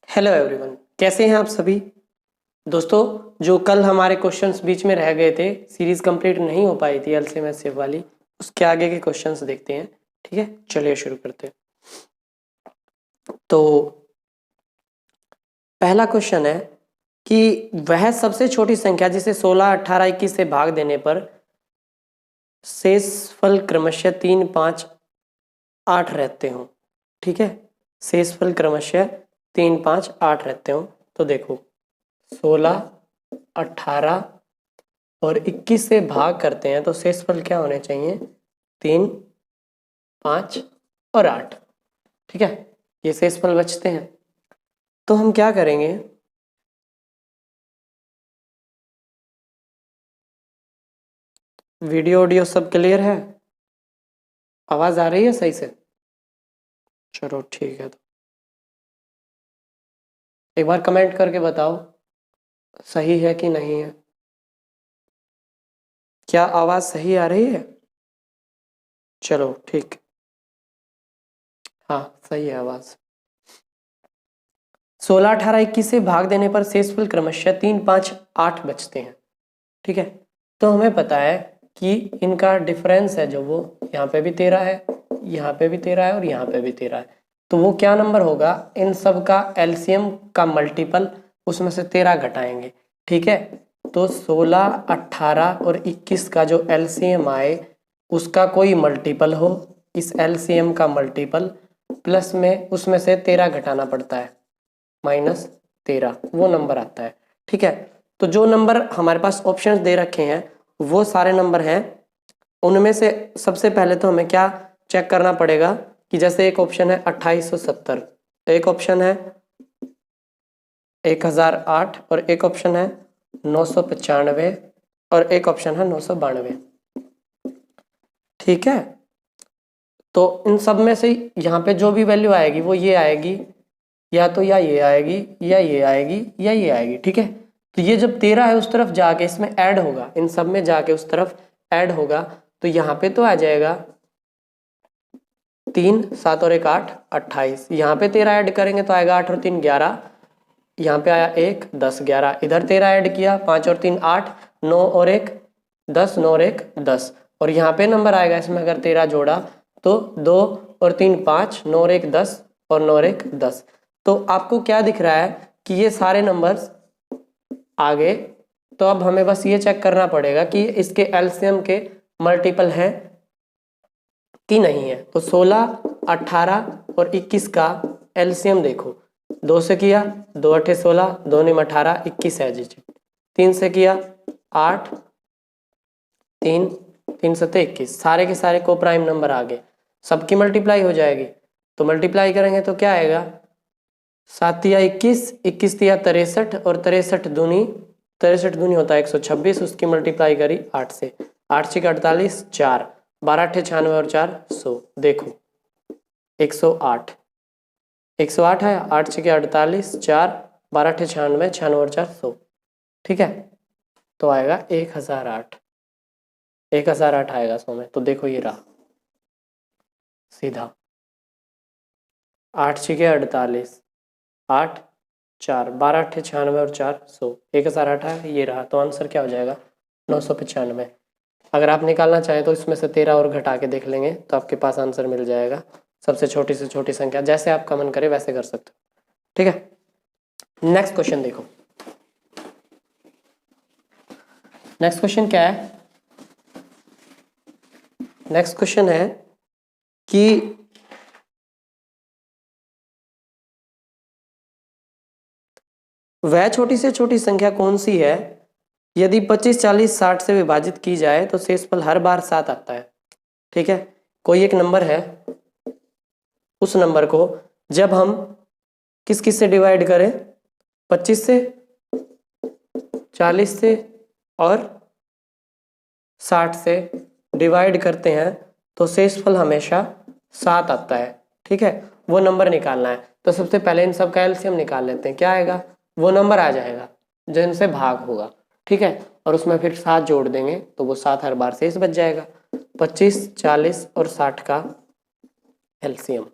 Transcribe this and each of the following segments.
Hello everyone, कैसे हैं आप सभी दोस्तों। जो कल हमारे क्वेश्चंस बीच में रह गए थे, सीरीज कंप्लीट नहीं हो पाई थी एलसीएम एचसीएफ वाली, उसके आगे के क्वेश्चंस देखते हैं। ठीक है, चलिए शुरू करते हैं। तो पहला क्वेश्चन है कि वह सबसे छोटी संख्या जिसे 16, 18, 21 से भाग देने पर शेषफल क्रमशः 3, 5, 8 रहते हो। ठीक है, शेषफल क्रमशः 3, 5, 8 रहते हो। तो देखो 16, 18 और 21 से भाग करते हैं तो शेषफल क्या होने चाहिए? 3, 5 और 8। ठीक है, ये शेषफल बचते हैं। तो हम क्या करेंगे, वीडियो ऑडियो सब क्लियर है? आवाज आ रही है सही से? चलो ठीक है, तो एक बार कमेंट करके बताओ सही है कि नहीं है। क्या आवाज सही आ रही है? चलो ठीक, हाँ सही है आवाज। 16, 18, 21 से भाग देने पर शेषफल क्रमशः 3, 5, 8 बचते हैं। ठीक है, तो हमें पता है कि इनका डिफरेंस है, जो वो यहाँ पे भी 13 है, यहाँ पे भी 13 है और यहाँ पे भी 13 है। तो वो क्या नंबर होगा? इन सब का एलसीएम का मल्टीपल, उसमें से 13 घटाएंगे। ठीक है, तो 16, 18 और 21 का जो एलसीएम आए उसका कोई मल्टीपल हो, इस एलसीएम का मल्टीपल प्लस में उसमें से 13 घटाना पड़ता है, -13, वो नंबर आता है। ठीक है, तो जो नंबर हमारे पास ऑप्शंस दे रखे हैं वो सारे नंबर हैं। उनमें से सबसे पहले तो हमें क्या चेक करना पड़ेगा कि जैसे एक ऑप्शन है 2870, एक ऑप्शन है 1008 और एक ऑप्शन है 995 और एक ऑप्शन है 992। ठीक है, तो इन सब में से यहाँ पे जो भी वैल्यू आएगी वो ये आएगी, या तो या ये आएगी या ये आएगी या ये आएगी। ठीक है, तो ये जब 13 है उस तरफ जाके इसमें ऐड होगा, इन सब में जाके उस तरफ ऐड होगा, तो यहाँ पे तो आ जाएगा 3, 7 और 1 8, 28। यहाँ पे 13 ऐड करेंगे तो आएगा 8 और 3 11, यहाँ पे आया 1, 10, 11, इधर 13 ऐड किया, 5 और 3 8, 9 और 1 10, 9 और 1 10, और यहाँ पे नंबर आएगा इसमें अगर 13 जोड़ा तो 2 और 3 5, 9 और 1 10 और 9 और 1 10। तो आपको क्या दिख रहा है कि ये सारे नंबर्स आ गए। तो अब हमें बस ये चेक करना पड़ेगा कि इसके एलसीएम के मल्टीपल हैं कि नहीं है। तो 16, 18 और 21 का एलसीएम देखो, 2 से किया 2 8 16, 2 9 18, 21 है जी। 3 से किया 8, 3 3 7 21, सारे के सारे को प्राइम नंबर आ गए, सबकी मल्टीप्लाई हो जाएगी। तो मल्टीप्लाई करेंगे तो क्या आएगा? 7 या 21, 21 या 63 और 63 दूनी होता है 126, उसकी मल्टीप्लाई करी 8 से, 8 6 48, 4, 12 8 96 और 4 100। देखो 108, 108 है, 8 6 48, 4, 12 8 96, 96 और 4 100। ठीक है, तो आएगा 1008, 1008 आएगा 100 में। तो देखो ये रहा सीधा, 8 6 48, 8 4, 12 8 96 और 4 100, 1008 है, ये रहा। तो आंसर क्या हो जाएगा? 995। अगर आप निकालना चाहें तो इसमें से 13 और घटा के देख लेंगे तो आपके पास आंसर मिल जाएगा। सबसे छोटी से छोटी संख्या जैसे आपका मन करे वैसे कर सकते हो। ठीक है, नेक्स्ट क्वेश्चन देखो। नेक्स्ट क्वेश्चन क्या है? नेक्स्ट क्वेश्चन है कि वह छोटी से छोटी संख्या कौन सी है यदि 25, 40, 60 से विभाजित की जाए तो शेषफल हर बार 7 आता है। ठीक है, कोई एक नंबर है, उस नंबर को जब हम किस किस से डिवाइड करें, 25 से, 40 से और 60 से डिवाइड करते हैं तो शेषफल हमेशा 7 आता है। ठीक है, वो नंबर निकालना है। तो सबसे पहले इन सब का एलसीएम निकाल लेते हैं। क्या आएगा? वो नंबर आ जाएगा जो इनसे भाग होगा। ठीक है, और उसमें फिर 7 जोड़ देंगे तो वो 7 हर बार शेष बच जाएगा। 25, 40 और 60 का एलसीएम,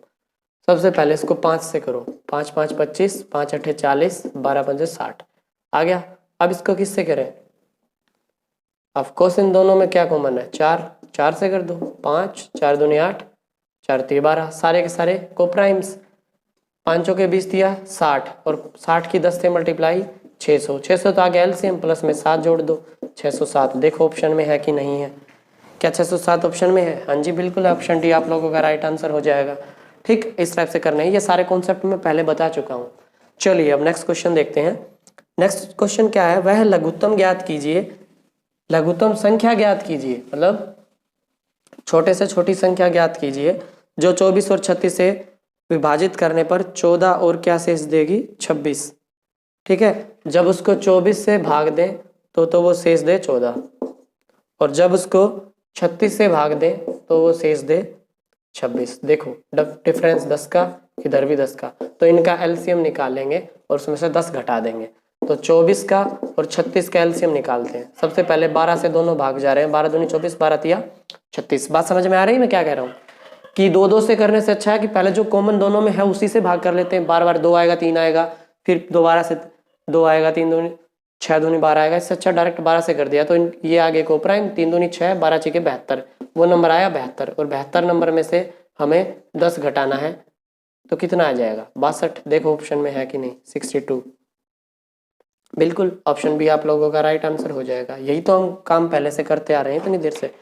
सबसे पहले इसको 5 से करो, 5 5 25, 5 8 40, 12 5 60 आ गया। अब इसको किससे करें? ऑफ कोर्स इन दोनों में क्या कॉमन है? 4, 4 से कर दो, 5 4 दूनी 8, 4 3 12, सारे के सारे को प्राइम्स, 5 के 20 दिया 60, और 60 की 10 से मल्टीप्लाई 600, 600 तो आ गया एलसीएम, प्लस में 7 जोड़ दो 607। देखो ऑप्शन में है कि नहीं है? क्या 607 ऑप्शन में है? हाँ जी बिल्कुल है, ऑप्शन डी आप लोगों का राइट आंसर हो जाएगा। ठीक, इस टाइप से करना है, ये सारे कॉन्सेप्ट मैं पहले बता चुका हूँ। चलिए अब नेक्स्ट क्वेश्चन देखते हैं। नेक्स्ट क्वेश्चन क्या है? वह लघुत्तम ज्ञात कीजिए, लघुत्तम संख्या ज्ञात कीजिए, मतलब छोटे से छोटी संख्या ज्ञात कीजिए जो 24 और 36 से विभाजित करने पर 14 और क्या शेष देगी? 26। ठीक है, जब उसको 24 से भाग दें तो वो शेष दे 14, और जब उसको 36 से भाग दें तो वो शेष दे 26। देखो डिफरेंस 10 का, इधर भी 10 का, तो इनका एलसीएम निकालेंगे और उसमें से 10 घटा देंगे। तो 24 का और 36 का एलसीएम निकालते हैं। सबसे पहले 12 से दोनों भाग जा रहे हैं, 12 दूनी 24, 12 तिया 36। बात समझ में आ रही है मैं क्या कह रहा हूँ? कि दो दो से करने से अच्छा है कि पहले जो कॉमन दोनों में है उसी से भाग कर लेते हैं। बार बार 2 आएगा 3 आएगा, फिर दोबारा से 2 आएगा, 3 दूनी 6 दूनी 12 आएगा। इससे अच्छा डायरेक्ट 12 से कर दिया, तो ये आगे को प्राइम, 3 दूनी 6, 12 6 के 72, वो नंबर आया 72, और 72 नंबर में से हमें 10 घटाना है, तो कितना आ जाएगा? 62। देखो ऑप्शन में है कि नहीं? 62। बिल्कुल ऑप्शन बी आप लोगों का राइट आंसर हो जाएगा। यही तो हम काम पहले से करते आ रहे हैं इतनी देर से।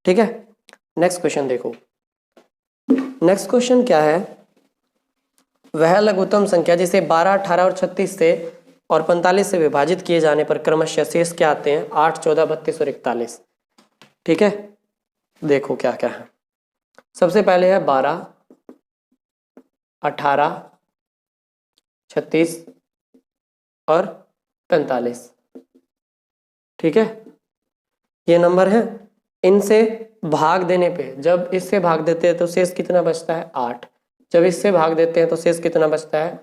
ठीक है, नेक्स्ट क्वेश्चन देखो। नेक्स्ट क्वेश्चन क्या है? वह लघुत्तम संख्या जिसे 12, 18 और 36 से और 45 से विभाजित किए जाने पर क्रमशः शेष क्या आते हैं? 8, 14, 32 और 41। ठीक है, देखो क्या क्या है। सबसे पहले है 12, 18, 36 और 45। ठीक है, ये नंबर है। इनसे भाग देने पे, जब इससे भाग देते हैं तो शेष कितना बचता है? 8। जब इससे भाग देते हैं तो शेष कितना बचता है?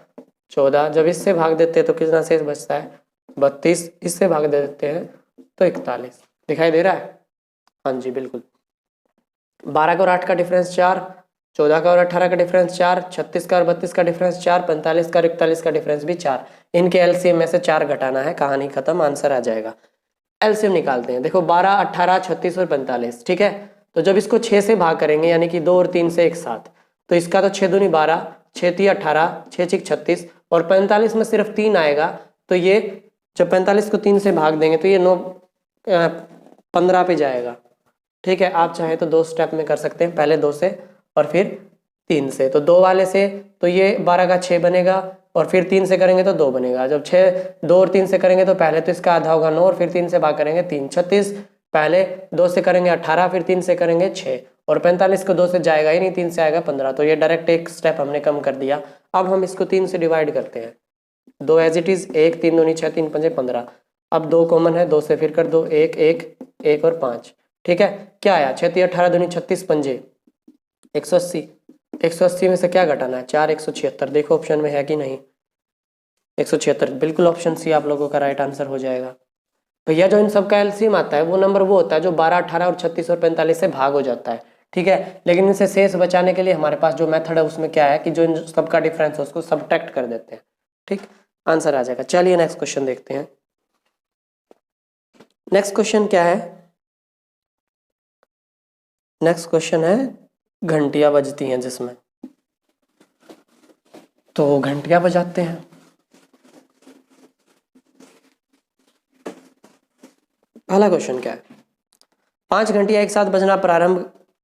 14। जब इससे भाग देते हैं तो कितना शेष बचता है? 32। इससे भाग देते हैं तो 41। दिखाई दे रहा है? हाँ जी बिल्कुल। 12 का और 8 का डिफरेंस 4, 14 का और 18 का डिफरेंस 4, 36 का और 32 का डिफरेंस 4, 45 का और 41 का डिफरेंस भी 4। इनके एलसीएम में से 4 घटाना है, कहानी खत्म, आंसर आ जाएगा। एलसीएम निकालते हैं। देखो 12, 18, 36 और 45। ठीक है, तो जब इसको 6 से भाग करेंगे, यानी कि 2 और 3 से एक साथ, तो इसका तो 6 दूनी 12, 6 ती 18, 6 6 36, और 45 में सिर्फ 3 आएगा, तो ये जब 45 को 3 से भाग देंगे तो ये 9 15 पे जाएगा। ठीक है, आप चाहे तो 2 स्टेप में कर सकते हैं, पहले 2 से और फिर 3 से। तो 2 वाले से तो ये 12 का 6 बनेगा, और फिर 3 से करेंगे तो 2 बनेगा। जब 2 और 3 से करेंगे तो पहले तो इसका आधा होगा 9, और फिर 3 से भाग करेंगे 3, 36। पहले 2 से करेंगे 18, फिर 3 से करेंगे 6, और 45 को 2 से जाएगा ही नहीं, 3 से आएगा 15। तो ये डायरेक्ट एक स्टेप हमने कम कर दिया। अब हम इसको 3 से डिवाइड करते हैं। 2 एज इट इज, 1 3 दूनी 6, 3 5 15। अब 2 कॉमन है, 2 से फिर कर दो, 1 1 1 और 5। ठीक है, क्या आया? 6 3 18 दूनी 36 पंजे 180। 180 में से क्या घटाना है? 4, 176। देखो ऑप्शन में है कि नहीं? 176, बिल्कुल ऑप्शन सी आप लोगों का राइट आंसर हो जाएगा। भैया जो इन सब का एलसीएम आता है वो नंबर वो होता है जो 12, 18 और 36 और 45 से भाग हो जाता है। ठीक है, लेकिन इनसे शेष बचाने के लिए हमारे पास जो मेथड है उसमें क्या है कि जो इन सब का डिफरेंस है उसको सब्ट्रैक्ट कर देते हैं। ठीक, आंसर आ जाएगा। चलिए नेक्स्ट क्वेश्चन देखते हैं। नेक्स्ट क्वेश्चन क्या है? नेक्स्ट क्वेश्चन है घंटियां बजती हैं जिसमें, तो घंटियां बजाते हैं। पहला क्वेश्चन क्या है? 5 घंटियां एक साथ बजना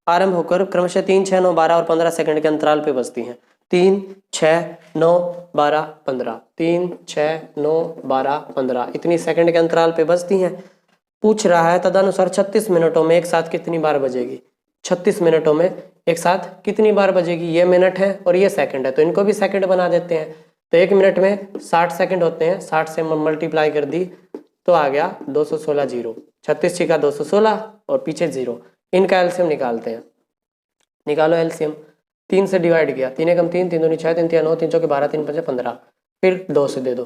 आरंभ होकर क्रमशः 3, 6, 9, 12 और 15 सेकंड के अंतराल पे बजती हैं। 3, 6, 9, 12, 15, 3, 6, 9, 12, 15 इतनी सेकंड के अंतराल पे बजती हैं। पूछ रहा है तदनुसार 36 मिनटों में एक साथ कितनी बार बजेगी? 36 मिनटों में एक साथ कितनी बार बजेगी? ये मिनट है और ये सेकंड है, तो इनको भी सेकंड बना देते हैं। तो 1 मिनट में 60 सेकंड होते हैं, 60 से मल्टीप्लाई कर दी तो आ गया 216 जीरो। 36 छिका 216 और पीछे 0। इनका एलसीएम निकालते हैं। निकालो एलसीएम। 3 से डिवाइड किया, 3 एकम 3, 3 दूनी 6, 3 तिया 9, 3 चौके 12, 3 पंजे 15, फिर 2 से दे दो,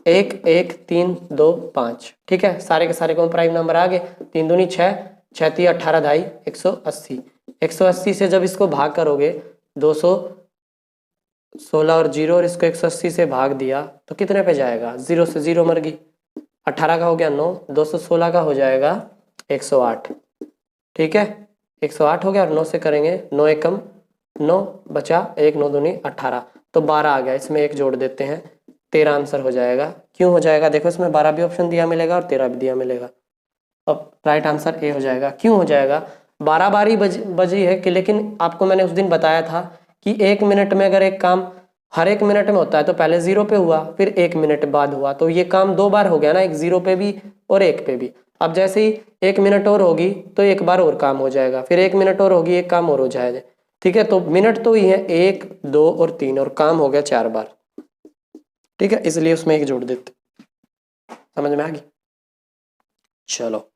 1 1 3 2 5। ठीक है, सारे के सारे को प्राइम नंबर आ गए। 3 दूनी 6, 6 ती 18 ढाई 180। 180 से जब इसको भाग करोगे 16 और 0 और इसको 180 से भाग दिया तो कितने पे जाएगा? 0 से 0 मर गई। 18 का हो गया 9, 216 का हो जाएगा 108। ठीक है, 108 हो गया और 9 से करेंगे, 9 एकम 9 बचा 1, 9 दूनी 18, तो 12 आ गया। इसमें 1 जोड़ देते हैं, 13 आंसर हो जाएगा। क्यों हो जाएगा? देखो इसमें 12 भी ऑप्शन दिया मिलेगा और 13 भी दिया मिलेगा। अब राइट आंसर ए हो जाएगा। क्यों हो जाएगा? 12 बारी बजी है कि, लेकिन आपको मैंने उस दिन बताया था कि 1 मिनट में अगर एक काम हर 1 मिनट में होता है तो पहले 0 पे हुआ, फिर 1 मिनट बाद हुआ, तो ये काम 2 बार हो गया ना, एक 0 पे भी और 1 पे भी। अब जैसे ही 1 मिनट और होगी तो 1 बार और काम हो जाएगा, फिर 1 मिनट और होगी, 1 काम और हो जाएगा। ठीक है, तो मिनट तो ही है 1, 2 और 3 और काम हो गया 4 बार। ठीक है, इसलिए उसमें 1 जोड़ देते। समझ में आ गई? चलो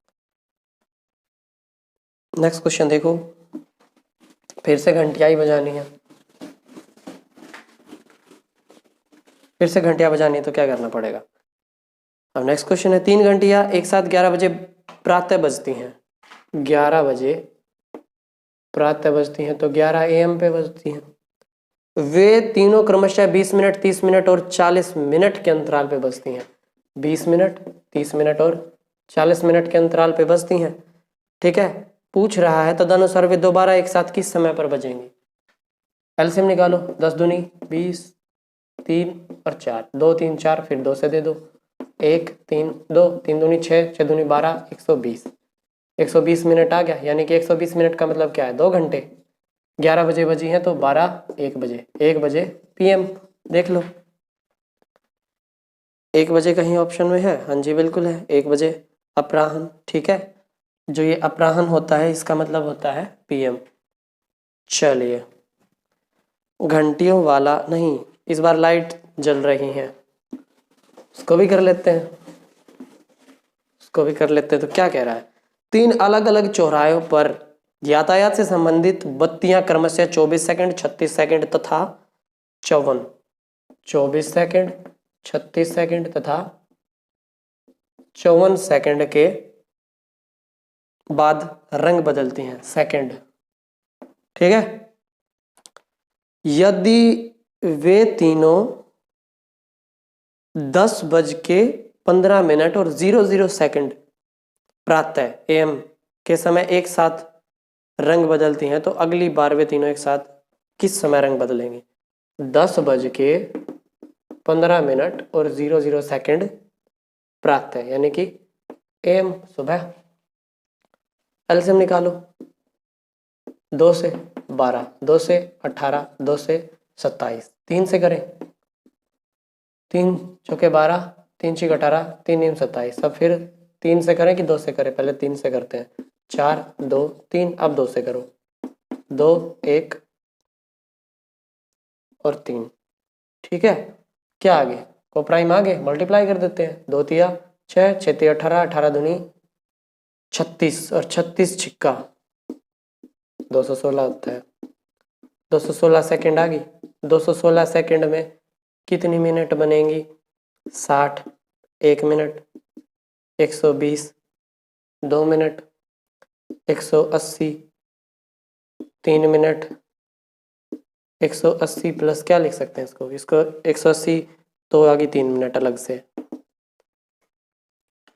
नेक्स्ट क्वेश्चन देखो, फिर से घंटियां ही बजानी है। फिर से घंटियां बजानी है तो क्या करना पड़ेगा? अब नेक्स्ट क्वेश्चन है, 3 घंटियां एक साथ 11 बजे प्रातः बजती हैं। 11 बजे प्रातः बजती हैं तो 11 AM पे बजती हैं। वे तीनों क्रमशः 20 मिनट, 30 मिनट और 40 मिनट के अंतराल पे बजती हैं। 20 मिनट, 30 मिनट और 40 मिनट के अंतराल पे बजती हैं। ठीक है, पूछ रहा है तदनुसार वे दोबारा एक साथ किस समय पर बजेंगी? एलसीएम निकालो, 10 दूनी 20, 3 और 4, 2 3 4, फिर 2 से दे दो, 1 3 2, 3 दूनी 6, 6 दूनी 12, 120। 120 मिनट आ गया, यानी कि 120 मिनट का मतलब क्या है? 2 घंटे। 11 बजे बजी हैं तो 12 1 बजे, 1 बजे PM। देख लो 1 बजे कहीं ऑप्शन में है? हाँ जी बिल्कुल है, 1 बजे अपराह्न। ठीक है, जो ये अपराह्न होता है इसका मतलब होता है PM। चलिए, घंटियों वाला नहीं, इस बार लाइट जल रही है, उसको भी कर लेते हैं, उसको भी कर लेते हैं। तो क्या कह रहा है? 3 अलग अलग चौराहों पर यातायात से संबंधित बत्तियां क्रमशः 24 सेकंड, 36 सेकंड तथा 24 सेकंड, 36 सेकंड तथा 54 सेकंड के बाद रंग बदलती हैं। सेकंड, ठीक है, यदि वे तीनों 10:15 और 00 सेकंड प्रातः AM के समय एक साथ रंग बदलती हैं तो अगली बार वे तीनों एक साथ किस समय रंग बदलेंगे? 10:15 और 00 सेकंड प्रातः, यानी कि AM सुबह। एलसीएम निकालो, 2 से 12, 2 से 18, 2 से 27, 3 से करें, 3 चौके 12, 3 छीक 18, 3 नीम 27। अब फिर 3 से करें कि 2 से करें? पहले 3 से करते हैं, 4 2 3, अब 2 से करो, 2 1 और 3। ठीक है, क्या आगे? को प्राइम आगे मल्टीप्लाई कर देते हैं, 2 तिया 6, 6 तिया 18, 18 दूनी 36 और 36 छिक्का 216 होता है। 216 सेकंड आ गई। 216 सेकंड में कितनी मिनट बनेंगी? 60, 1 मिनट, 120, 2 मिनट, 180, 3 मिनट, 180 प्लस क्या लिख सकते हैं इसको 180 तो आ गई 3 मिनट अलग से,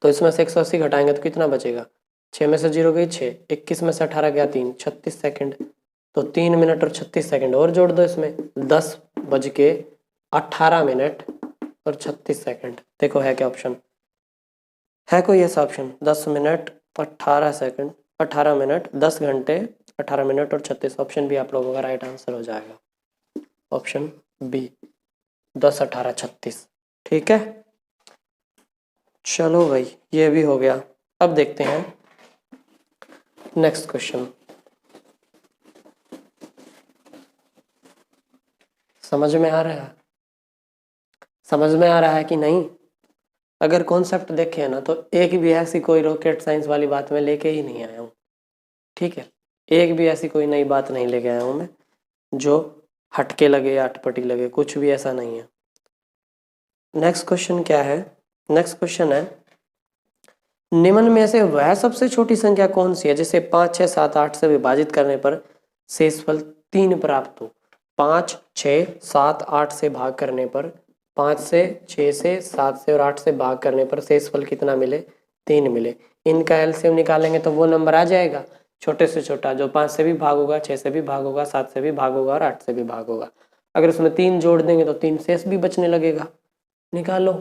तो इसमें से 180 घटाएंगे तो कितना बचेगा? 6 में से 0 गई 6, 21 में से 18 गया 3, 36 सेकंड। तो 3 मिनट और 36 सेकंड और जोड़ दो इसमें, 10:18 और 36 सेकंड। देखो है क्या ऑप्शन? है कोई ऐसा ऑप्शन? 10 मिनट 18 सेकंड, 18 मिनट, 10 घंटे 18 मिनट और 36। ऑप्शन बी आप लोगों का राइट आंसर हो जाएगा, ऑप्शन बी, 10 18 36। ठीक है, चलो भाई ये भी हो गया। अब देखते हैं नेक्स्ट क्वेश्चन। समझ में आ रहा है? समझ में आ रहा है कि नहीं? अगर कॉन्सेप्ट देखें ना तो एक भी ऐसी कोई रॉकेट साइंस वाली बात मैं लेके ही नहीं आया हूँ। ठीक है, एक भी ऐसी कोई नई बात नहीं लेके आया हूँ मैं जो हटके लगे या अटपटी लगे, कुछ भी ऐसा नहीं है। नेक्स्ट क्वेश्चन क्या है? नेक्स्ट क्वेश्चन है, निम्न में से वह सबसे छोटी संख्या कौन सी है जिसे 5 6 7 8 से विभाजित करने पर शेषफल 3 प्राप्त हो? 5, 6, 7, 8 से भाग करने पर 5 से, 6 से, 7 से और 8 से भाग करने पर शेषफल कितना मिले? 3 मिले। इनका एलसीएम निकालेंगे तो वो नंबर आ जाएगा छोटे से छोटा, जो 5 से भी भाग होगा, 6 से भी भाग होगा, 7 से भी भाग होगा और 8 से भी भाग होगा। अगर उसमें 3 जोड़ देंगे तो 3 शेष भी बचने लगेगा। निकालो।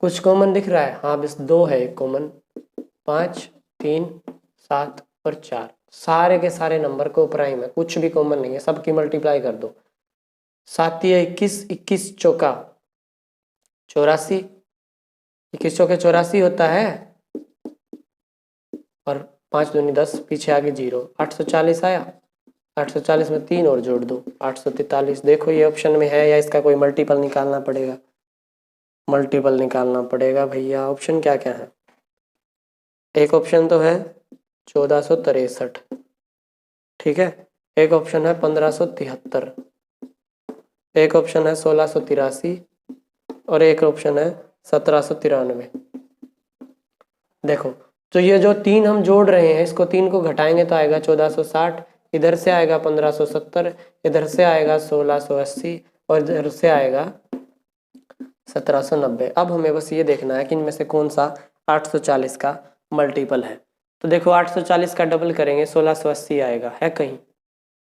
कुछ कॉमन दिख रहा है? हाँ, बस 2 है एक कॉमन। 5, 3, 7 और 4, सारे के सारे नंबर को प्राइम है, कुछ भी कॉमन नहीं है, सबकी मल्टीप्लाई कर दो। 7 या 21, 21 चौका 84, 21 चौके 84 होता है और 5 दूनी 10, पीछे आगे 0, 840 आया। 840 में 3 और जोड़ दो, 843। देखो ये ऑप्शन में है या इसका कोई मल्टीपल निकालना पड़ेगा? मल्टीपल निकालना पड़ेगा भैया। ऑप्शन क्या क्या है? एक ऑप्शन तो है 1463, ठीक है। एक ऑप्शन है 1573, एक ऑप्शन है 1683 और एक ऑप्शन है 1793। देखो, तो ये जो 3 हम जोड़ रहे हैं, इसको 3 को घटाएंगे तो आएगा 1460, इधर से आएगा 1570, इधर से आएगा 1680 और इधर से आएगा 1790। अब हमें बस ये देखना है कि इनमें से कौन सा 840 का मल्टीपल है। तो देखो 840 का डबल करेंगे 1680 आएगा, है कहीं?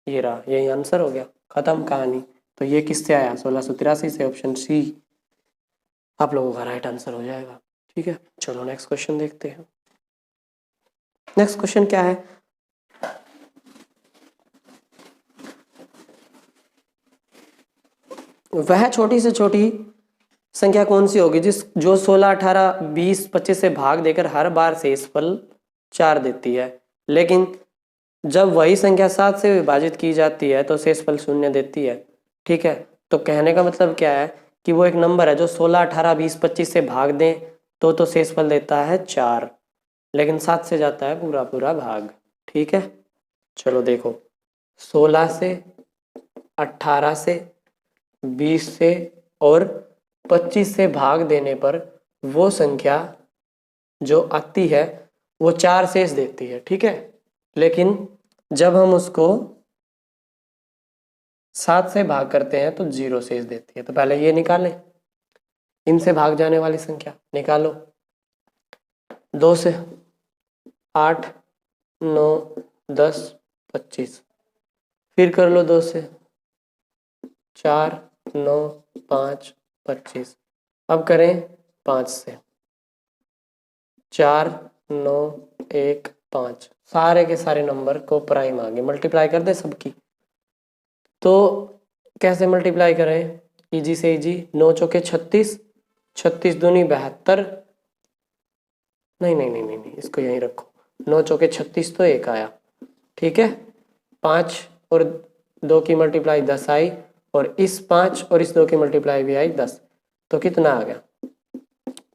ये रहा, यही आंसर हो गया, खत्म कहानी। तो ये किससे आया? 1683 से, ऑप्शन सी आप लोगों का राइट आंसर हो जाएगा। ठीक है, चलो नेक्स्ट क्वेश्चन देखते हैं। नेक्स्ट क्वेश्चन क्या है? वह छोटी से छोटी संख्या कौन सी होगी जो 16, 18, 20, 25 से भाग देकर हर बार शेषफल 4 देती है, लेकिन जब वही संख्या 7 से विभाजित की जाती है तो शेषफल 0 देती है। ठीक है, तो कहने का मतलब क्या है कि वो एक नंबर है जो 16, 18, 20, 25 से भाग दें तो शेषफल देता है 4, लेकिन 7 से जाता है पूरा पूरा भाग। ठीक है, चलो देखो, 16 से, 18 से, 20 से और 25 से भाग देने पर वो संख्या जो आती है वो 4 शेष देती है। ठीक है, लेकिन जब हम उसको 7 से भाग करते हैं तो 0 शेष देती है। तो पहले ये निकालें, इनसे भाग जाने वाली संख्या निकालो। 2 से 8, 9, 10, 25, फिर कर लो 2 से 4, 9, 5, 25। अब करें 5 से 4, 9, 1, 5, सारे के सारे नंबर को प्राइम आगे मल्टीप्लाई कर दे सबकी। तो कैसे मल्टीप्लाई करें? इजी से इजी, 9 चौके 36, 36 दूनी 72, नहीं नहीं नहीं नहीं नहीं, इसको यहीं रखो। 9 चौके 36 तो 1 आया, ठीक है। 5 और 2 की मल्टीप्लाई 10 आई और इस 5 और इस 2 की मल्टीप्लाई भी आई 10, तो कितना आ गया?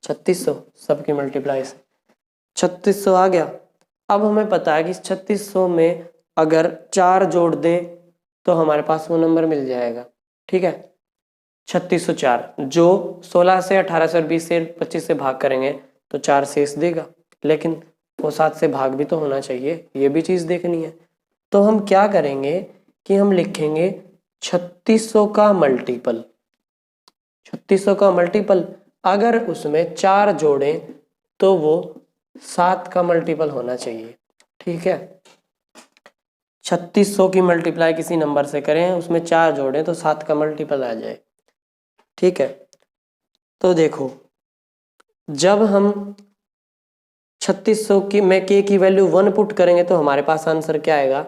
3600, सबकी मल्टीप्लाई से 3600 आ गया। अब हमें पता है कि 3600 में अगर 4 जोड़ दे तो हमारे पास वो नंबर मिल जाएगा। ठीक है, 3604 जो 16 से, 18 से और 20 से, 25 से भाग करेंगे तो 4 शेष देगा, लेकिन वो 7 से भाग भी तो होना चाहिए, ये भी चीज़ देखनी है। तो हम क्या करेंगे कि हम लिखेंगे 3600 का मल्टीपल। 3600 का मल्टीपल अगर उसमें 4 जोड़ें तो वो 7 का मल्टीपल होना चाहिए। ठीक है, 3600 की मल्टीप्लाई किसी नंबर से करें, उसमें 4 जोड़ें तो 7 का मल्टीपल आ जाए। ठीक है, तो देखो, जब हम 3600 की में के की वैल्यू 1 पुट करेंगे तो हमारे पास आंसर क्या आएगा?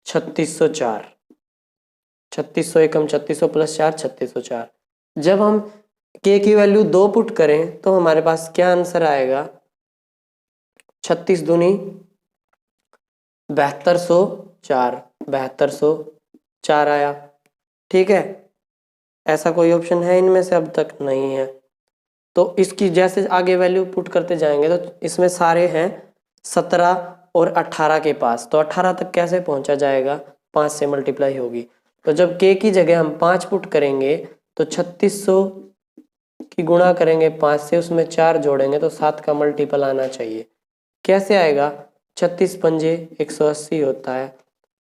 3604। 3600 एकम 3600 प्लस 4, 3604। जब हम के की वैल्यू 2 पुट करें तो हमारे पास क्या आंसर आएगा? 36 दूनी 7204, 7204 आया। ठीक है, ऐसा कोई ऑप्शन है इनमें से? अब तक नहीं है। तो इसकी जैसे आगे वैल्यू पुट करते जाएंगे तो इसमें सारे हैं 17 और 18 के पास, तो 18 तक कैसे पहुंचा जाएगा? 5 से मल्टीप्लाई होगी। तो जब के की जगह हम 5 पुट करेंगे तो 3600 की गुणा करेंगे 5 से, उसमें 4 जोड़ेंगे तो 7 का मल्टीपल आना चाहिए। कैसे आएगा? 36 पंजे 180 होता है।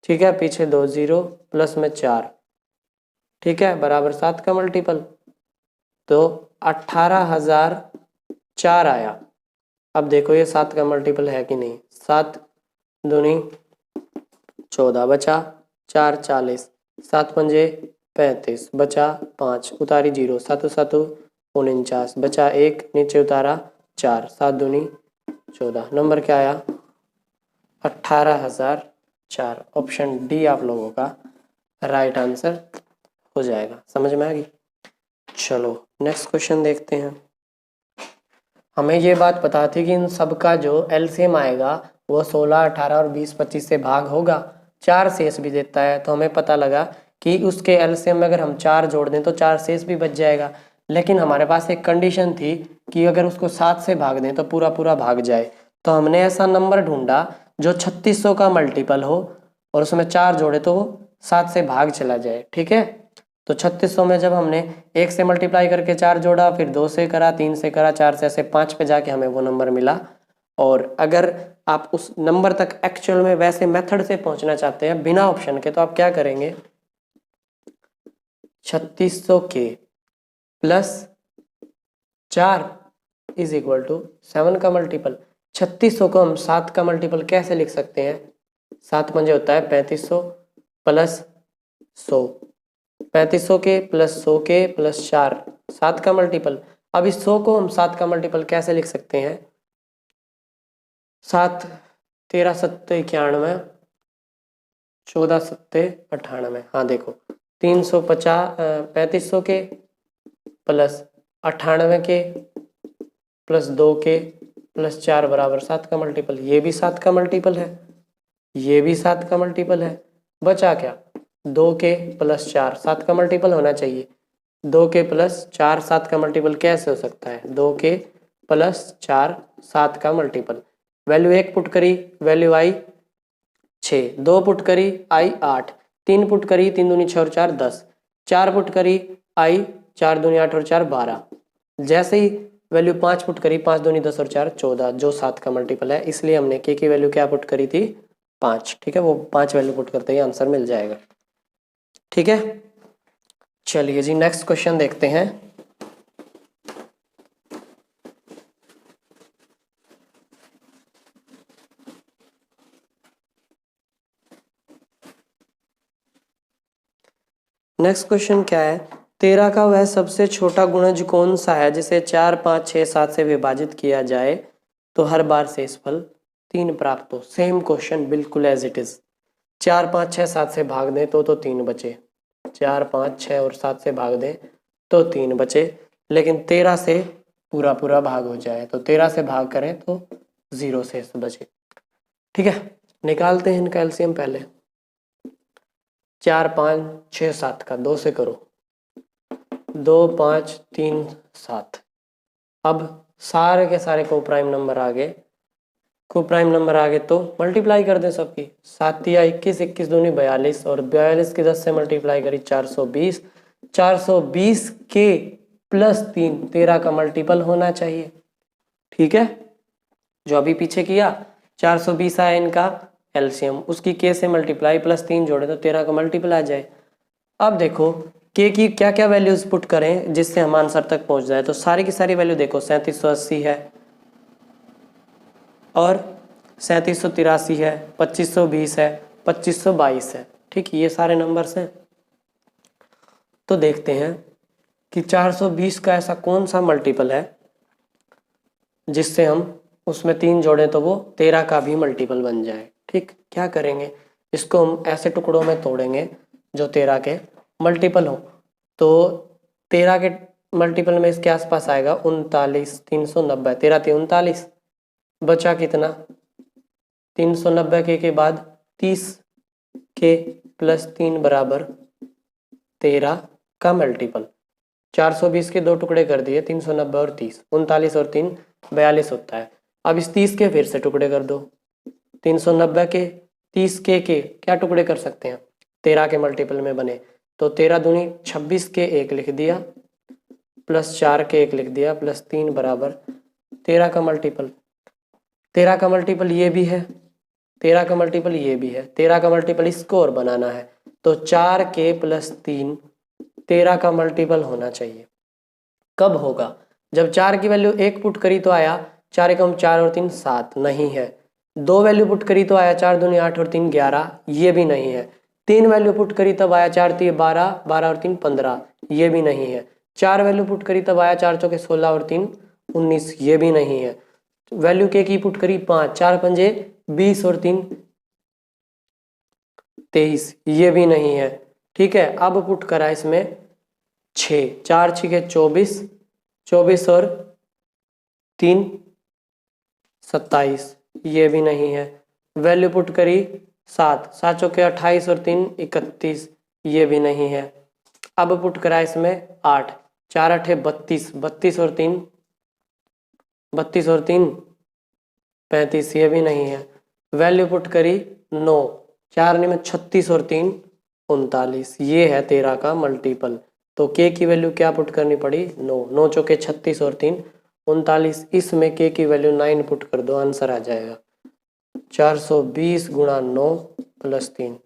ठीक है, पीछे 2 0 प्लस में 4, ठीक है, बराबर 7 का मल्टीपल, तो 18,004 आया। अब देखो ये 7 का मल्टीपल है कि नहीं। 7 दूनी 14, बचा 4 40, 7 पंजे 35, बचा 5, उतारी 0, 7 7 49, बचा 1, नीचे उतारा 4, 7 दूनी 14, नंबर क्या आया 18,004। ऑप्शन डी आप लोगों का राइट आंसर हो जाएगा। समझ में आ गई। चलो नेक्स्ट क्वेश्चन देखते हैं। हमें ये बात पता थी कि इन सब का जो एलसीएम आएगा वो 16, 18 और 20, 25 से भाग होगा। 4 शेष भी देता है, तो हमें पता लगा कि उसके एलसीएम में अगर हम 4 जोड़ दें तो 4 शेष भी बच जाएगा। लेकिन हमारे पास एक कंडीशन थी कि अगर उसको 7 से भाग दें तो पूरा पूरा भाग जाए। तो हमने ऐसा नंबर ढूंढा जो 3600 का मल्टीपल हो और उसमें 4 जोड़े तो वो 7 से भाग चला जाए। ठीक है, तो 3600 में जब हमने 1 से मल्टीप्लाई करके 4 जोड़ा, फिर 2 से करा, 3 से करा, 4 से, ऐसे 5 पे जाके हमें वो नंबर मिला। और अगर आप उस नंबर तक एक्चुअल में वैसे मेथड से पहुंचना चाहते हैं बिना ऑप्शन के, तो आप क्या करेंगे 3600 के प्लस 4 इज इक्वल टू 7 का मल्टीपल। 3600 को हम 7 का मल्टीपल कैसे लिख सकते हैं, 7 पंजे होता है 3500 प्लस 100, 3500 के प्लस 100 के प्लस 4, 7 का मल्टीपल। अब इस 100 को हम 7 का मल्टीपल कैसे लिख सकते हैं, 7 13 सत्ते 91, 14 सत्ते 98। हाँ देखो 350, 3500 के प्लस 98 के प्लस 2 के प्लस 4 बराबर 7 का मल्टीपल। ये भी 7 का मल्टीपल है, ये भी 7 का मल्टीपल है। बचा क्या 2 के प्लस 4, 7 का मल्टीपल होना चाहिए। 2 के प्लस 4 7 का मल्टीपल कैसे हो सकता है, 2 के प्लस 4 7 का मल्टीपल। वैल्यू 1 पुट करी, वैल्यू आई 6, 2 पुट करी आई 8, 3 पुट करी 3 दूनी 6 और 4 10, 4 पुट करी आई 4 दूनी 8 और 4 12। जैसे ही वैल्यू 5 पुट करी, 5 दूनी 10 और 4 14, जो 7 का मल्टीपल है, इसलिए हमने के की वैल्यू क्या पुट करी थी 5। ठीक है, वो 5 वैल्यू पुट करते ही आंसर मिल जाएगा। ठीक है, चलिए जी नेक्स्ट क्वेश्चन देखते हैं। नेक्स्ट क्वेश्चन क्या है, 13 का वह सबसे छोटा गुणज कौन सा है जिसे 4 5 6 7 से विभाजित किया जाए तो हर बार शेषफल 3 प्राप्त हो। सेम क्वेश्चन बिल्कुल एज इट इज। 4 5 6 7 से भाग दें तो 3 बचे, 4 5 6 और 7 से भाग दें तो 3 बचे, लेकिन 13 से पूरा पूरा भाग हो जाए तो 13 से भाग करें तो 0 शेष बचे। ठीक है, निकालते हैं इनका एलसीएम पहले। 4 5 6 7 का 2 से करो, 2 5 3 7। अब सारे के सारे को प्राइम नंबर आ गए, को प्राइम नंबर आ गए तो मल्टीप्लाई कर दें सबकी। 7 या 21, 21 दूनी 42 और 42 की 10 से मल्टीप्लाई करी 420, 420 के प्लस 3 13 का मल्टीपल होना चाहिए। ठीक है, जो अभी पीछे किया 420 आया इनका एलसीएम, उसकी के से मल्टीप्लाई प्लस 3 जोड़े तो 13 का मल्टीपल आ जाए। अब देखो के की क्या क्या वैल्यूज पुट करें जिससे हम आंसर तक पहुंच जाए, तो सारी की सारी वैल्यू देखो 3780 है और 3783 है, 2520 है, 2522 है। ठीक, ये सारे नंबर्स हैं। तो देखते हैं कि 420 का ऐसा कौन सा मल्टीपल है जिससे हम उसमें 3 जोड़ें तो वो 13 का भी मल्टीपल बन जाए। ठीक, क्या करेंगे, इसको हम ऐसे टुकड़ों में तोड़ेंगे जो 13 के मल्टीपल हो। तो 13 के मल्टीपल में इसके आसपास आएगा 39 390, 13 3 39, बचा कितना 390 के बाद 30 के प्लस 3 बराबर 13 का मल्टीपल। 420 के 2 टुकड़े कर दिए, 390 और 30, 39 और 3 42 होता है। अब इस 30 के फिर से टुकड़े कर दो, 390 के 30 के क्या टुकड़े कर सकते हैं 13 के मल्टीपल में बने, तो 13 दूनी 26 के 1 लिख दिया प्लस 4 के 1 लिख दिया प्लस 3 बराबर 13 का मल्टीपल। 13 का मल्टीपल ये भी है, 13 का मल्टीपल ये भी है, 13 का मल्टीपल इसको और बनाना है तो 4 के प्लस 3 13 का मल्टीपल होना चाहिए। कब होगा? जब 4 की वैल्यू 1 पुट करी तो आया 4 एकम 4 और 3 7, नहीं है। 2 वैल्यू पुट करी तो आया 4 दूनी 8 और 3 11, ये भी नहीं है। 3 वैल्यू पुट करी तब आया 4 3 12, 12 और 3 15, ये भी नहीं है। 4 वैल्यू पुट करी तब आया 4 चौके 16 और 3 19, ये भी नहीं है। वैल्यू के की पुट करी 5, 4 पंजे 20 और 3 23, ये भी नहीं है। ठीक है, अब पुट करा इसमें 6, 4 6 24, 24 और 3 27, ये भी नहीं है। वैल्यू पुट करी 7, 7 चौके 28 और 3 31, ये भी नहीं है। अब पुट करा इसमें 8, 4 8 32, 32 और 3 32 और 3 35, ये भी नहीं है। वैल्यू पुट करी 9, 4 में 36 और 3 39, ये है 13 का मल्टीपल। तो के की वैल्यू क्या पुट करनी पड़ी? 9, 9 चौके 36 और 3 39, इसमें के की वैल्यू 9 पुट कर दो, आंसर आ जाएगा 420 गुणा 9 प्लस 3,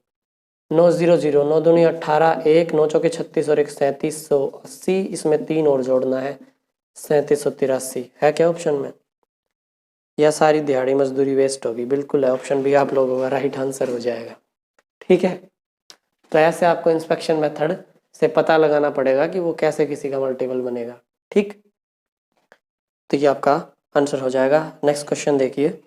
9 0 0, 9 दूनी 18, 1 9 चौके 36 और 1 3780, इसमें 3 और जोड़ना है 3783 है क्या ऑप्शन में? यह सारी दिहाड़ी मजदूरी वेस्ट होगी, बिल्कुल है, ऑप्शन बी आप लोगों का राइट आंसर हो जाएगा। ठीक है, तो ऐसे आपको इंस्पेक्शन मेथड से पता लगाना पड़ेगा कि वो कैसे किसी का मल्टीपल बनेगा। ठीक, तो ये आपका आंसर हो जाएगा। नेक्स्ट क्वेश्चन देखिए,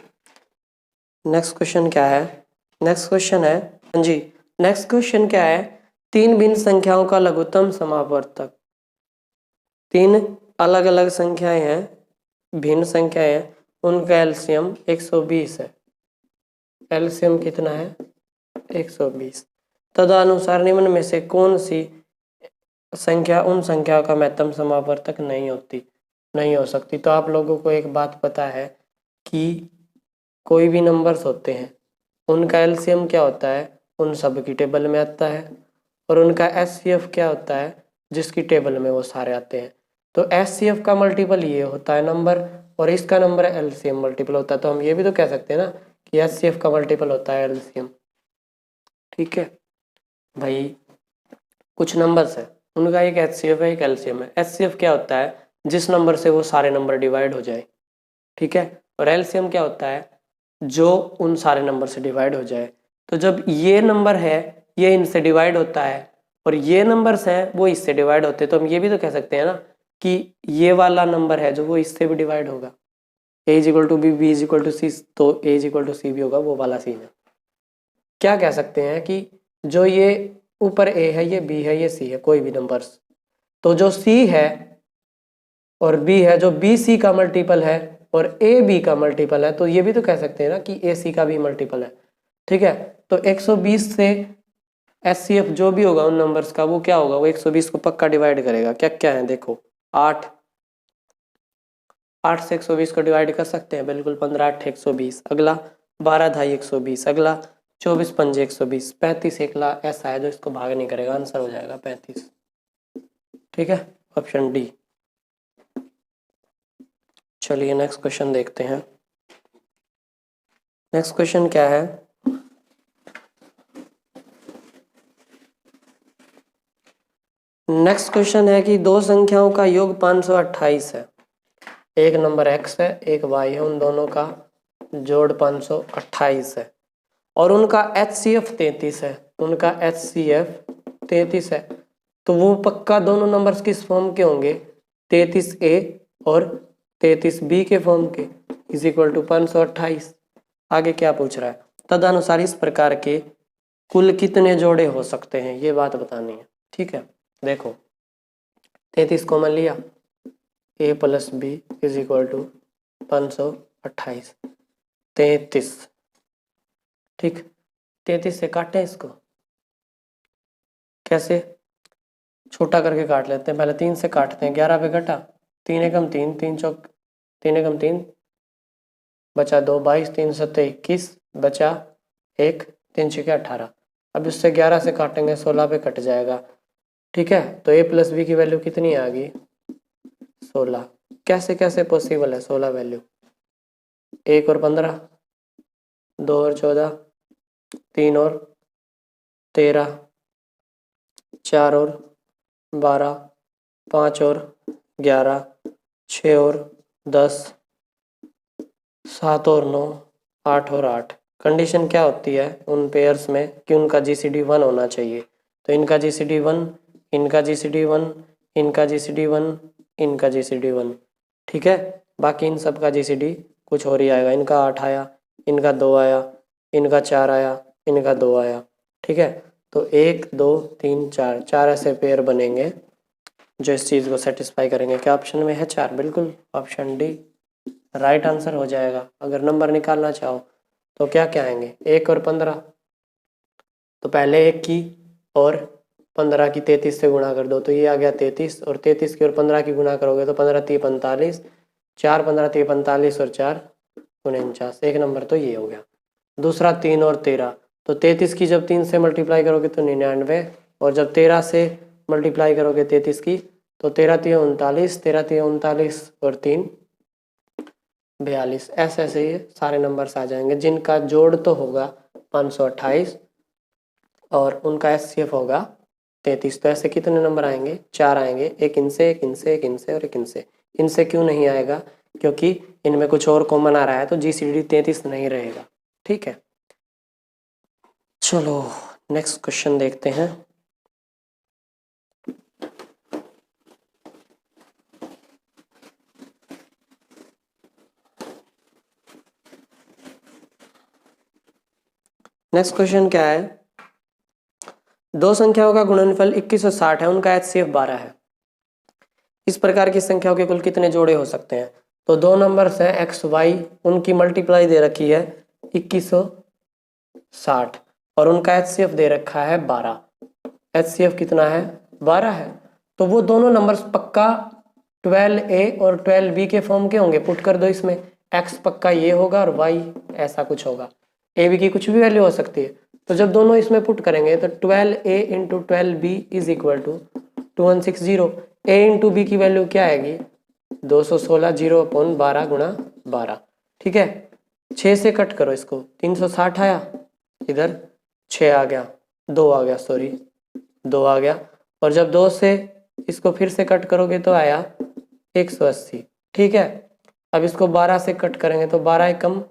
नेक्स्ट क्वेश्चन क्या है? नेक्स्ट क्वेश्चन है, हाँ जी, नेक्स्ट क्वेश्चन क्या है? 3 भिन्न संख्याओं का लघुत्तम समावर्तक। 3 अलग अलग संख्याएं हैं, भिन्न संख्याएं हैं, उनका एलसीएम 120 है। एलसीएम कितना है? 120। तदनुसार निम्न में से कौन सी संख्या उन संख्याओं का महत्तम समावर्तक नहीं हो सकती? तो आप लोगों को एक बात पता है कि कोई भी नंबर्स होते हैं उनका एलसीएम क्या होता है? उन सब की टेबल में आता है। और उनका एचसीएफ क्या होता है? जिसकी टेबल में वो सारे आते हैं। तो एचसीएफ का मल्टीपल ये होता है नंबर, और इसका नंबर एलसीएम मल्टीपल होता है। तो हम ये भी तो कह सकते हैं ना कि एचसीएफ का मल्टीपल होता है एलसीएम। ठीक है भाई, कुछ नंबर्स है उनका एक एचसीएफ है, एक एलसीएम है। एचसीएफ क्या होता है? जिस नंबर से वो सारे नंबर डिवाइड हो जाए। ठीक है, और एलसीएम क्या होता है? जो उन सारे नंबर से डिवाइड हो जाए। तो जब ये नंबर है ये इनसे डिवाइड होता है और ये नंबर्स हैं वो इससे डिवाइड होते हैं, तो हम ये भी तो कह सकते हैं ना कि ये वाला नंबर है जो वो इससे भी डिवाइड होगा। a equal to B, B equal to C, तो a इक्वल टू सी भी होगा, वो वाला सीन है। क्या कह सकते हैं कि जो ये ऊपर a है, ये b है, ये c है, कोई भी नंबर्स, तो जो c है और b है, जो b c का मल्टीपल है और a b का मल्टीपल है, तो ये भी तो कह सकते हैं ना कि a c का भी मल्टीपल है। ठीक है, तो 120 से एचसीएफ जो भी होगा उन नंबर्स का वो क्या होगा? वो 120 को पक्का डिवाइड करेगा। क्या क्या है देखो, 8 से 120 को डिवाइड कर सकते हैं, बिल्कुल, 15 8 120। अगला 12 ढाई 120, अगला 24 पंजे 120, 35 एकला ऐसा है जो इसको भाग नहीं करेगा, आंसर हो जाएगा 35। ठीक है, ऑप्शन डी। चलिए नेक्स्ट क्वेश्चन देखते हैं। नेक्स्ट क्वेश्चन क्या है? नेक्स्ट क्वेश्चन है कि दो संख्याओं का योग 528 है। एक नंबर x है, एक y है, उन दोनों का जोड़ 528 है और उनका HCF 33 है। उनका HCF 33 है, तो वो पक्का दोनों नंबर्स किस फॉर्म के होंगे? 33A और 33B के फॉर्म के, इज इक्वल टू 528। आगे क्या पूछ रहा है? तदनुसार इस प्रकार के कुल कितने जोड़े हो सकते हैं, ये बात बतानी है। ठीक है, देखो 33 कॉमन लिया, a plus B is equal to 528, 33। ठीक, 33 से काटें इसको, कैसे? छोटा करके काट लेते हैं, पहले 3 से काटते हैं, 11 पे घटा, 3 एकम 3, 3 चौक 3 एकम 3, बचा 2, 22, 3 सत्ते 21, बचा 1, 3 छक्के 18। अब इससे 11 से काटेंगे 16 पे कट जाएगा। ठीक है, तो a प्लस बी की वैल्यू कितनी आ गई? 16। कैसे कैसे पॉसिबल है 16 वैल्यू? 1 और 15, 2 और 14, 3 और 13, 4 और 12, 5 और 11, 6 और 10, 7 और 9, 8 और 8। कंडीशन क्या होती है उन पेयर्स में कि उनका जीसीडी 1 होना चाहिए। तो इनका जीसीडी 1, इनका जीसीडी 1, इनका जीसीडी 1, इनका जीसीडी 1। ठीक है, बाकी इन सब का जीसीडी कुछ और ही आएगा। इनका 8 आया, इनका 2 आया, इनका 4 आया, इनका 2 आया। ठीक है, तो 1 2 3 4, 4 ऐसे पेयर बनेंगे जो इस चीज़ को सेटिस्फाई करेंगे। क्या ऑप्शन में है 4? बिल्कुल ऑप्शन डी राइट आंसर हो जाएगा। अगर नंबर निकालना चाहो तो क्या क्या आएंगे? 1 और 15, तो पहले 1 की और 15 की 33 से गुणा कर दो, तो ये आ गया 33, और 33 की और 15 की गुणा करोगे तो 15 3 45, 4 15 3 45 और 4 49। एक नंबर तो ये हो गया। दूसरा 3 और 13, तो 33 की जब 3 से मल्टीप्लाई करोगे तो 99, और जब 13 से मल्टीप्लाई करोगे 33 की तो 13 3 39, 13 3 39 और 3 42। ऐसे ऐसे ये सारे नंबर्स आ जाएंगे जिनका जोड़ तो होगा 528 और उनका एचसीएफ होगा 33। तो ऐसे कितने नंबर आएंगे? 4 आएंगे, एक इनसे, एक इनसे, एक इनसे और एक इनसे। इनसे क्यों नहीं आएगा? क्योंकि इनमें कुछ और कॉमन आ रहा है, तो जीसीडी 33 नहीं रहेगा। ठीक है, चलो नेक्स्ट क्वेश्चन देखते हैं। नेक्स्ट क्वेश्चन क्या है? दो संख्याओं का गुणनफल 21 और 60 है, उनका एचसीएफ 12 है। इस प्रकार की संख्याओं के कुल कितने जोड़े हो सकते हैं? तो दो नंबर्स हैं एक्स वाई, उनकी मल्टीप्लाई दे रखी है 2160 और उनका एचसीएफ दे रखा है 12। एचसीएफ कितना है? 12 है। तो वो दोनों नंबर्स पक्का 12a और 12b के फॉर्म के होंगे। पुट कर दो इसमें, x पक्का ये होगा और y ऐसा कुछ होगा। a b की कुछ भी वैल्यू हो सकती है। तो जब दोनों इसमें पुट करेंगे तो 12a into 12b is equal to 2160। a into B की वैल्यू क्या आएगी? 216, 0 अपॉन 12 गुणा 12। ठीक है, 6 से कट करो इसको, 360 आया, इधर 6 आ गया, 2 आ गया, सॉरी 2 आ गया, और जब 2 से इसको फिर से कट करोगे तो आया 180। ठीक है, अब इसको 12 से कट करेंगे तो 12 एकम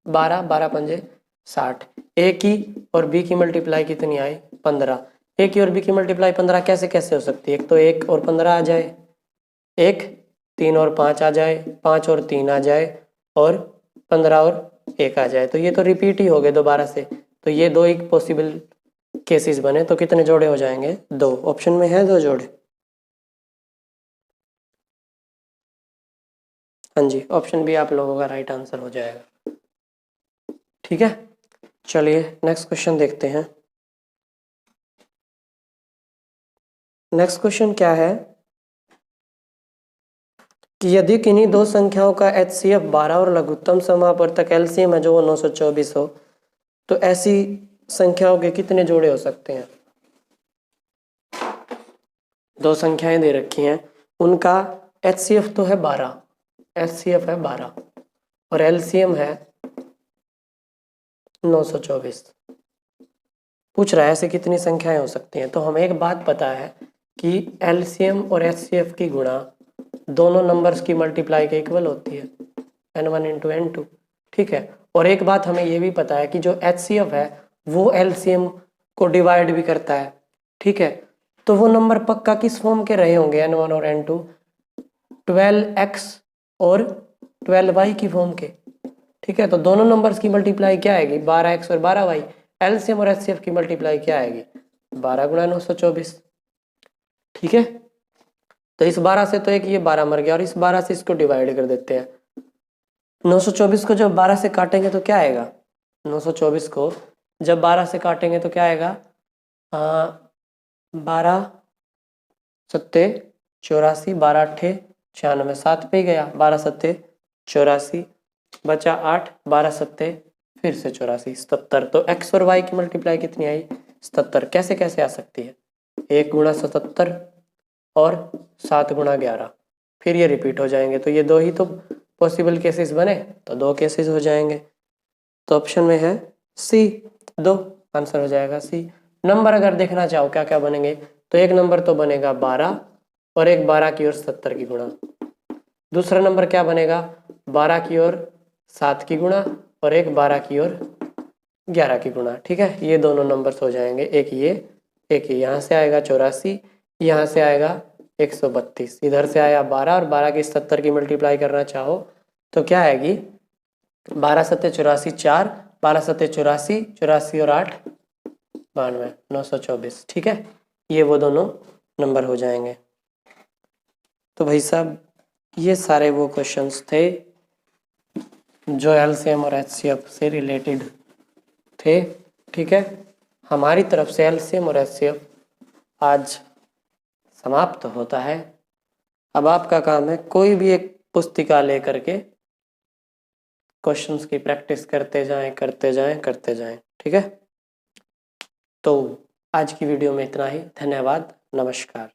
12, 12 पंजे 60। ए की और बी की मल्टीप्लाई कितनी आई? 15। ए की और बी की मल्टीप्लाई 15 कैसे कैसे हो सकती है? एक तो 1 और 15 आ जाए, 1 3 और 5 आ जाए, 5 और 3 आ जाए, और 15 और 1 आ जाए। तो ये तो रिपीट ही हो गए दोबारा से। तो ये दो ही पॉसिबल केसेस बने। तो कितने जोड़े हो जाएंगे? 2। ऑप्शन में है 2 जोड़े। हाँ जी, ऑप्शन बी आप लोगों का राइट आंसर हो जाएगा। ठीक है, चलिए नेक्स्ट क्वेश्चन देखते हैं। नेक्स्ट क्वेश्चन क्या है कि यदि किन्हीं दो संख्याओं का एचसीएफ 12 और लघुत्तम समापवर्तक एलसीएम है जो वो 924 हो, तो ऐसी संख्याओं के कितने जोड़े हो सकते हैं? दो संख्याएं दे रखी हैं, उनका एचसीएफ तो है 12, एचसीएफ है 12 और एलसीएम है 924। पूछ रहा है ऐसे कितनी संख्याएं हो सकती हैं। तो हमें एक बात पता है कि एलसीएम और एचसीएफ की गुणा दोनों नंबर्स की मल्टीप्लाई के इक्वल होती है, n1 इंटू n2। ठीक है, और एक बात हमें ये भी पता है कि जो एचसीएफ है वो एलसीएम को डिवाइड भी करता है। ठीक है, तो वो नंबर पक्का किस फॉर्म के रहे होंगे? n1 और n2 12x और 12y की फॉर्म के। ठीक है, तो दोनों नंबर्स की मल्टीप्लाई क्या आएगी? 12x और 12y। एलसीएम और एचसीएफ की मल्टीप्लाई क्या आएगी? 12 गुणा 924। ठीक है, तो इस 12 से तो एक ये 12 मर गया और इस 12 से इसको डिवाइड कर देते हैं। 924 को जब 12 से काटेंगे तो क्या आएगा? 924 को जब 12 से काटेंगे तो क्या आएगा? 12 सत्ते 84, 12 अट्ठे 96, 7 पे गया, 12 सत्ते 84, बचा 8, 12 सत्ते फिर से 84, 77। तो x और y की मल्टीप्लाई कितनी आई? 77। कैसे कैसे आ सकती है? 1 गुणा 77 और 7 गुणा 11, फिर ये रिपीट हो जाएंगे। तो ये दो ही तो पॉसिबल केसेस बने, तो 2 केसेस हो जाएंगे। तो ऑप्शन में है सी, 2 आंसर हो जाएगा सी। नंबर अगर देखना चाहो क्या क्या बनेंगे तो एक नंबर तो बनेगा 12 और एक 12 की ओर 70 की गुणा। दूसरा नंबर क्या बनेगा, 12 की ओर 7 की गुणा और एक 12 की ओर 11 की गुणा। ठीक है, ये दोनों नंबर्स हो जाएंगे, एक ये यहाँ से आएगा 84, यहाँ से आएगा 132, इधर से आया 12 और 12 की 70 की मल्टीप्लाई करना चाहो तो क्या आएगी, 12 सत्ते 84 4, 12 सत्ते 84, 84 और 8 92, 924। ठीक है, ये वो दोनों नंबर हो जाएंगे। तो भाई साहब ये सारे वो क्वेश्चंस थे जो एलसीएम और एचसीएफ से रिलेटेड थे। ठीक है, हमारी तरफ से एलसीएम और एचसीएफ आज समाप्त होता है। अब आपका काम है कोई भी एक पुस्तिका लेकर के क्वेश्चंस की प्रैक्टिस करते जाएं। ठीक है, तो आज की वीडियो में इतना ही। धन्यवाद, नमस्कार।